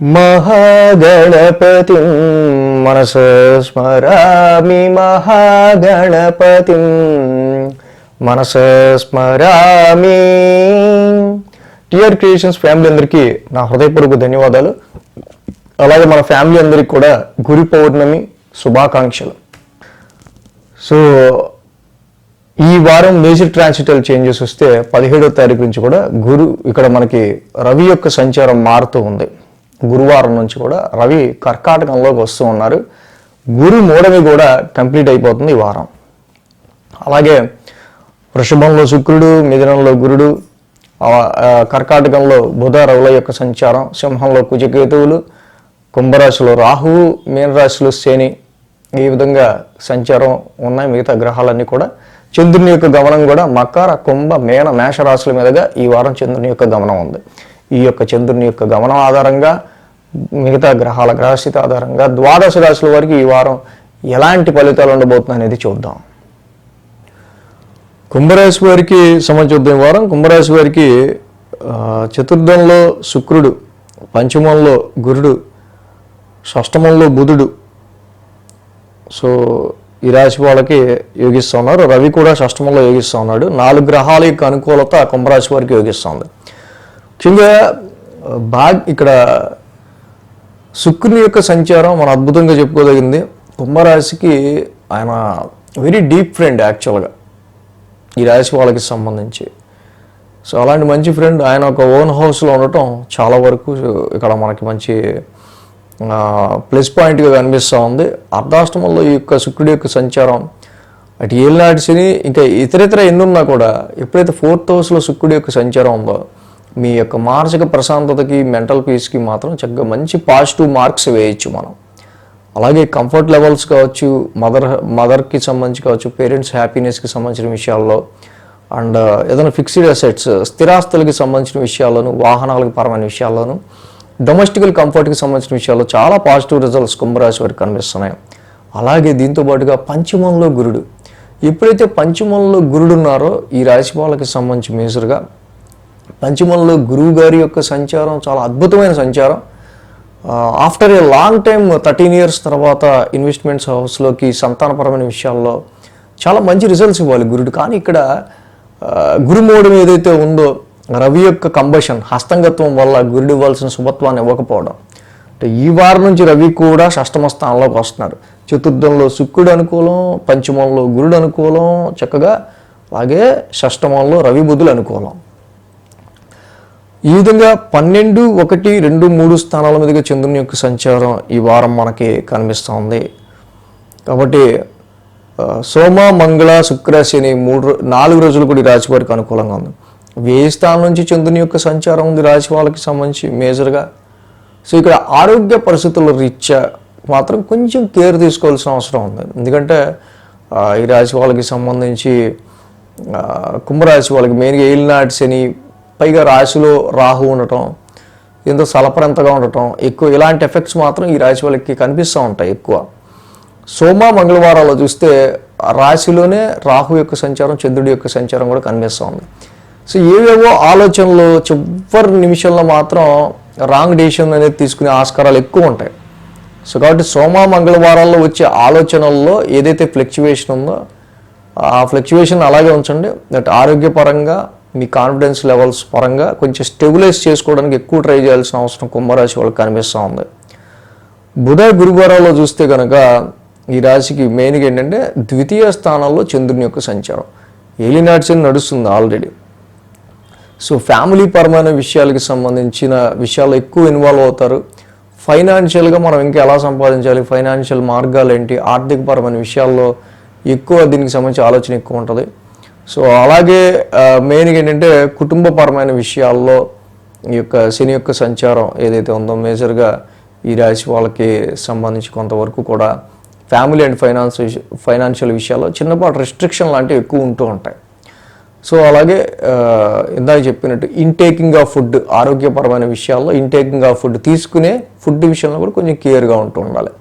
మహాగణపతిం మనసా స్మరామి మహాగణపతిం మనసా స్మరామి. TR creations family అందరికీ నా హృదయపూర్వక ధన్యవాదాలు. అలాగే మన ఫ్యామిలీ అందరికీ కూడా గురు పౌర్ణమి శుభాకాంక్షలు. సో ఈ వారం మేజర్ ట్రాన్సిటల్ చేంజెస్ వస్తే 17వ తారీఖు నుంచి కూడా ఇక్కడ మనకి రవి యొక్క సంచారం మారుతూ ఉంది. గురువారం నుంచి కూడా రవి కర్కాటకంలోకి వస్తూ ఉన్నారు. గురు మూడవి కూడా కంప్లీట్ అయిపోతుంది ఈ వారం. అలాగే వృషభంలో శుక్రుడు, మిథునంలో గురుడు, కర్కాటకంలో బుధ రవుల యొక్క సంచారం, సింహంలో కుజకేతువులు, కుంభరాశిలో రాహువు, మీనరాశిలో శని, ఈ విధంగా సంచారం ఉన్నాయి. మిగతా గ్రహాలన్నీ కూడా చంద్రుని యొక్క గమనం కూడా మకర, కుంభ, మీన, మేష రాశుల మీదుగా ఈ వారం చంద్రుని యొక్క గమనం ఉంది. ఈ యొక్క చంద్రుని యొక్క గమనం ఆధారంగా మిగతా గ్రహాల గ్రహస్థితి ఆధారంగా ద్వాదశ రాశుల వారికి ఈ వారం ఎలాంటి ఫలితాలు ఉండబోతున్నాయి అనేది చూద్దాం. కుంభరాశి వారికి సంబంధించిన వారం. కుంభరాశి వారికి చతుర్థంలో శుక్రుడు, పంచమంలో గురుడు, షష్టమంలో బుధుడు. సో ఈ రాశి వాళ్ళకి యోగిస్తూ ఉన్నారు. రవి కూడా షష్టమంలో యోగిస్తూ ఉన్నాడు. 4 గ్రహాల యొక్క అనుకూలత కుంభరాశి వారికి యోగిస్తుంది. ముఖ్యంగా ఇక్కడ శుక్రుని యొక్క సంచారం మనం అద్భుతంగా చెప్పుకోదగింది. కుంభరాశికి ఆయన వెరీ డీప్ ఫ్రెండ్ యాక్చువల్గా ఈ రాశి వాళ్ళకి సంబంధించి. సో అలాంటి మంచి ఫ్రెండ్ ఆయన ఒక ఓన్ హౌస్లో ఉండటం చాలా వరకు ఇక్కడ మనకి మంచి ప్లస్ పాయింట్గా కనిపిస్తూ ఉంది. అర్ధాష్టమంలో ఈ యొక్క శుక్రుడి యొక్క సంచారం అటు ఏలినాటి శని ఇంకా ఇతరితర ఎన్నున్నా కూడా ఎప్పుడైతే 4th హౌస్లో శుక్రుడి యొక్క సంచారం ఉందో మీ యొక్క మానసిక ప్రశాంతతకి, మెంటల్ పీస్కి మాత్రం చక్కగా మంచి పాజిటివ్ మార్క్స్ వేయచ్చు మనం. అలాగే కంఫర్ట్ లెవెల్స్ కావచ్చు, మదర్కి సంబంధించి కావచ్చు, పేరెంట్స్ హ్యాపీనెస్కి సంబంధించిన విషయాల్లో, అండ్ ఏదైనా ఫిక్స్డ్ అసెట్స్ స్థిరాస్తులకి సంబంధించిన విషయాల్లోనూ, వాహనాలకు పరమైన విషయాల్లోనూ, డొమెస్టికల్ కంఫర్ట్కి సంబంధించిన విషయాల్లో చాలా పాజిటివ్ రిజల్ట్స్ కుంభరాశి వారికి కనిపిస్తున్నాయి. అలాగే దీంతో పాటుగా పంచమంలో గురుడు. ఎప్పుడైతే పంచమంలో గురుడు ఉన్నారో ఈ రాశి వాళ్ళకి సంబంధించి మేజర్గా పంచమంలో గురువు గారి యొక్క సంచారం చాలా అద్భుతమైన సంచారం. After a long time 13 years తర్వాత ఇన్వెస్ట్మెంట్స్ హౌస్లోకి సంతానపరమైన విషయాల్లో చాలా మంచి రిజల్ట్స్ ఇవ్వాలి గురుడు. కానీ ఇక్కడ గురుమూఢం ఏదైతే ఉందో రవి యొక్క కంబషన్ హస్తంగత్వం వల్ల గురుడు ఇవ్వాల్సిన శుభత్వాన్ని ఇవ్వకపోవడం. అంటే ఈ వారం నుంచి రవి కూడా షష్టమ స్థానంలోకి వస్తున్నారు. చతుర్థంలో శుక్రుడు అనుకూలం, పంచమంలో గురుడు అనుకూలం చక్కగా, అలాగే షష్టమంలో రవి బుధులు అనుకూలం. ఈ విధంగా 12, 1, 2, 3 స్థానాల మీదుగా చంద్రుని యొక్క సంచారం ఈ వారం మనకి కనిపిస్తుంది. కాబట్టి సోమ, మంగళ, శుక్ర, శని 4 రోజులు కూడా ఈ రాశి వారికి అనుకూలంగా ఉంది. 1000 స్థానం నుంచి చంద్రుని యొక్క సంచారం ఉంది రాశి వాళ్ళకి సంబంధించి మేజర్గా. సో ఇక్కడ ఆరోగ్య పరిస్థితుల రీత్యా మాత్రం కొంచెం కేర్ తీసుకోవాల్సిన అవసరం ఉంది. ఎందుకంటే ఈ రాశి వాళ్ళకి సంబంధించి కుంభరాశి వాళ్ళకి మెయిన్గా ఏలినాటి శని, పైగా రాశిలో రాహు ఉండటం, ఎంతో సలపరంతగా ఉండటం ఎక్కువ, ఇలాంటి ఎఫెక్ట్స్ మాత్రం ఈ రాశి వాళ్ళకి కనిపిస్తూ ఉంటాయి ఎక్కువ. సోమ, మంగళవారాల్లో చూస్తే రాశిలోనే రాహు యొక్క సంచారం, చంద్రుడి యొక్క సంచారం కూడా కనిపిస్తూ ఉంది. సో ఏవేవో ఆలోచనలు చివరి నిమిషంలో మాత్రం రాంగ్ డెసిషన్ అనేది తీసుకునే ఆస్కారాలు ఎక్కువ ఉంటాయి. సో కాబట్టి సోమ, మంగళవారాల్లో వచ్చే ఆలోచనల్లో ఏదైతే ఫ్లక్చువేషన్ ఉందో ఆ ఫ్లక్చువేషన్ అలాగే ఉంచండి. దట్ ఆరోగ్యపరంగా మీ కాన్ఫిడెన్స్ లెవెల్స్ పరంగా కొంచెం స్టెబిలైజ్ చేసుకోవడానికి ఎక్కువ ట్రై చేయాల్సిన అవసరం కుంభరాశి వాళ్ళకి కనిపిస్తూ ఉంది. బుధ, గురువారాల్లో చూస్తే కనుక ఈ రాశికి మెయిన్గా ఏంటంటే 2వ స్థానంలో చంద్రుని యొక్క సంచారం, ఏలినాటి శని నడుస్తుంది ఆల్రెడీ. సో ఫ్యామిలీ పరమైన విషయాలకి సంబంధించిన విషయాలు ఎక్కువ ఇన్వాల్వ్ అవుతారు. ఫైనాన్షియల్గా మనం ఇంకా ఎలా సంపాదించాలి, ఫైనాన్షియల్ మార్గాలు ఏంటి, ఆర్థిక పరమైన విషయాల్లో ఎక్కువ దీనికి సంబంధించి ఆలోచన ఎక్కువ ఉంటుంది. సో అలాగే మెయిన్గా ఏంటంటే కుటుంబపరమైన విషయాల్లో ఈ యొక్క శని యొక్క సంచారం ఏదైతే ఉందో మేజర్గా ఈ రాశి వాళ్ళకి సంబంధించి కొంతవరకు కూడా ఫ్యామిలీ అండ్ ఫైనాన్షియల్ విషయాల్లో చిన్నపాటి రెస్ట్రిక్షన్ లాంటివి ఎక్కువ ఉంటూ ఉంటాయి. సో అలాగే ఇందాక చెప్పినట్టు ఇంటేకింగ్ ఆఫ్ ఫుడ్, ఆరోగ్యపరమైన విషయాల్లో ఇంటేకింగ్ ఆఫ్ ఫుడ్, తీసుకునే ఫుడ్ విషయంలో కూడా కొంచెం కేర్గా ఉంటూ ఉండాలి.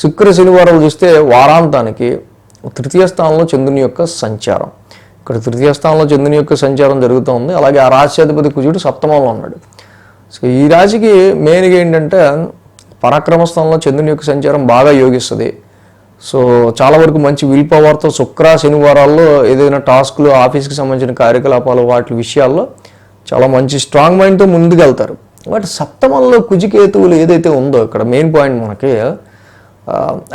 శుక్ర, శనివారాలు చూస్తే వారాంతానికి 3వ స్థానంలో చంద్రుని యొక్క సంచారం. ఇక్కడ 3వ స్థానంలో చంద్రుని యొక్క సంచారం జరుగుతూ ఉంది. అలాగే ఆ రాశ్యాధిపతి కుజుడు 7వ ఉన్నాడు. సో ఈ రాశికి మెయిన్గా ఏంటంటే పరాక్రమ స్థానంలో చంద్రుని యొక్క సంచారం బాగా యోగిస్తుంది. సో చాలా వరకు మంచి విల్ పవర్తో శుక్ర శనివారాల్లో ఏదైనా టాస్క్లు ఆఫీస్కి సంబంధించిన కార్యకలాపాలు వాటి విషయాల్లో చాలా మంచి స్ట్రాంగ్ మైండ్తో ముందుకెళ్తారు. బట్ సప్తమంలో కుజికేతువులు ఏదైతే ఉందో ఇక్కడ మెయిన్ పాయింట్ మనకి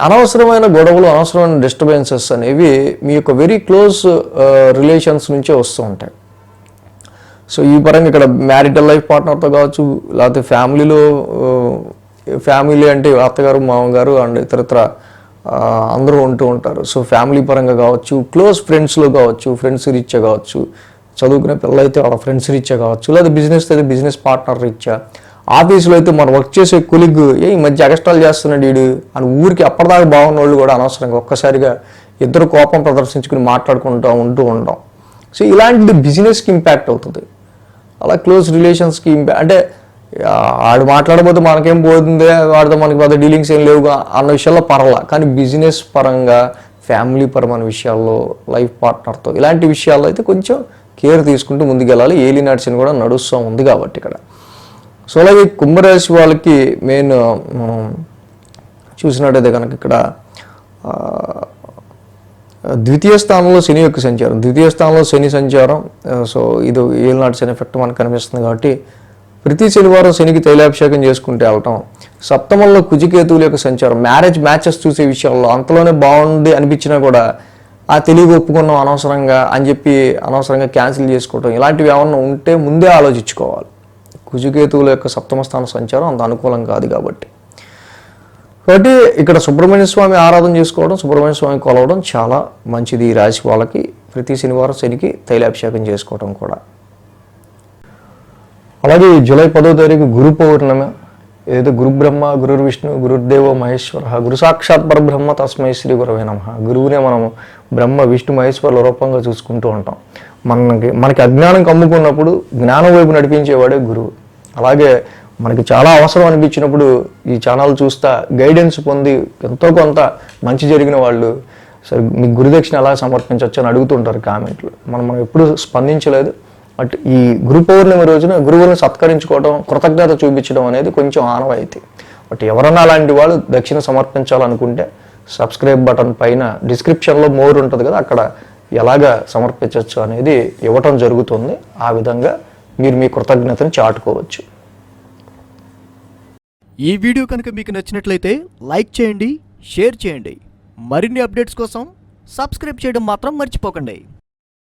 అనవసరమైన గొడవలు, అనవసరమైన డిస్టర్బెన్సెస్ అనేవి మీ యొక్క వెరీ క్లోజ్ రిలేషన్స్ నుంచే వస్తూ ఉంటాయి. సో ఈ పరంగా ఇక్కడ మ్యారిటల్ లైఫ్ పార్ట్నర్తో కావచ్చు, లేకపోతే ఫ్యామిలీ అంటే అత్తగారు, మామగారు అండ్ ఇతరత్ర అందరూ ఉంటూ ఉంటారు. సో ఫ్యామిలీ పరంగా కావచ్చు, క్లోజ్ ఫ్రెండ్స్లో కావచ్చు, ఫ్రెండ్స్ రీత్యా కావచ్చు, చదువుకునే పిల్లలు అయితే వాళ్ళ ఫ్రెండ్స్ రీత్యా కావచ్చు, లేదా బిజినెస్ అయితే బిజినెస్ పార్ట్నర్ రీత్యా, ఆఫీస్లో అయితే మనం వర్క్ చేసే కొలిగ్ ఈ మధ్య ఎక్స్ట్రాలు చేస్తున్నాడు వీడు అని ఊరికి అప్పటిదాకా బాగున్న వాళ్ళు కూడా అనవసరంగా ఒక్కసారిగా ఇద్దరు కోపం ప్రదర్శించుకుని మాట్లాడుకుంటూ ఉండడం. సో ఇలాంటిది బిజినెస్కి ఇంపాక్ట్ అవుతుంది. అలా క్లోజ్ రిలేషన్స్కి అంటే ఆడు మాట్లాడబోతే మనకేం పోతుంది, వాడితో మనకి పెద్ద డీలింగ్స్ ఏం లేవుగా అన్న విషయాల్లో పర్వాలా. కానీ బిజినెస్ పరంగా, ఫ్యామిలీ పరమైన విషయాల్లో, లైఫ్ పార్ట్నర్తో ఇలాంటి విషయాల్లో అయితే కొంచెం కేర్ తీసుకుంటూ ముందుకెళ్ళాలి. ఏలినాడ్సిని కూడా నడుస్తూ ఉంది కాబట్టి ఇక్కడ. సో అలాగే కుంభరాశి వాళ్ళకి మెయిన్ మనం చూసినట్టయితే కనుక ఇక్కడ ద్వితీయ స్థానంలో శని యొక్క సంచారం, ద్వితీయ స్థానంలో శని సంచారం. సో ఇది ఏలినాటి శని ఎఫెక్ట్ మనకు కనిపిస్తుంది కాబట్టి ప్రతి శనివారం శనికి తైలాభిషేకం చేసుకుంటే వెళ్ళటం. సప్తమంలో కుజికేతువుల యొక్క సంచారం, మ్యాచెస్ చూసే విషయాల్లో అంతలోనే బాగుంది అనిపించినా కూడా ఆ తెలివి ఒప్పుకున్నాం అనవసరంగా అని చెప్పి అనవసరంగా క్యాన్సిల్ చేసుకోవటం, ఇలాంటివి ఏమన్నా ఉంటే ముందే ఆలోచించుకోవాలి. కుజికేతువుల యొక్క సప్తమ స్థాన సంచారం అంత అనుకూలం కాదు కాబట్టి ఇక్కడ సుబ్రహ్మణ్య స్వామి ఆరాధన చేసుకోవడం, సుబ్రహ్మణ్య స్వామి కొలవడం చాలా మంచిది. ఈ రాశి వాళ్ళకి ప్రతి శనివారం శనికి తైలాభిషేకం చేసుకోవడం కూడా. అలాగే జూలై 10వ తారీఖు గురు పౌర్ణమి, ఏదైతే గురు బ్రహ్మ, గురు విష్ణు, గురుదేవో మహేశ్వర, గురు సాక్షాత్ పరబ్రహ్మ తస్మై శ్రీ గురవే నమః. గురువునే మనం బ్రహ్మ, విష్ణు, మహేశ్వరుల రూపంగా చూసుకుంటూ ఉంటాం. మనకి అజ్ఞానం కమ్ముకున్నప్పుడు జ్ఞానం వైపు నడిపించేవాడే గురువు. అలాగే మనకి చాలా అవసరం అనిపించినప్పుడు ఈ ఛానల్ చూస్తా గైడెన్స్ పొంది ఎంతో కొంత మంచి జరిగిన వాళ్ళు సరే మీకు గురుదక్షిణ ఎలా సమర్పించవచ్చు అని అడుగుతుంటారు కామెంట్లు. మనం ఎప్పుడు స్పందించలేదు. బట్ ఈ గురు పౌర్ణమి రోజున గురువులను సత్కరించుకోవడం, కృతజ్ఞత చూపించడం అనేది కొంచెం ఆనవాయితీ. బట్ ఎవరన్నా అలాంటి వాళ్ళు దక్షిణ సమర్పించాలనుకుంటే సబ్స్క్రైబ్ బటన్ పైన డిస్క్రిప్షన్లో మోర్ ఉంటుంది కదా, అక్కడ ఎలాగ సమర్పించవచ్చు అనేది ఇవ్వటం జరుగుతుంది. ఆ విధంగా మీరు మీ కృతజ్ఞతను చాటుకోవచ్చు. ఈ వీడియో కనుక మీకు నచ్చినట్లయితే లైక్ చేయండి, షేర్ చేయండి. మరిన్ని అప్డేట్స్ కోసం సబ్స్క్రైబ్ చేయడం మాత్రం మర్చిపోకండి.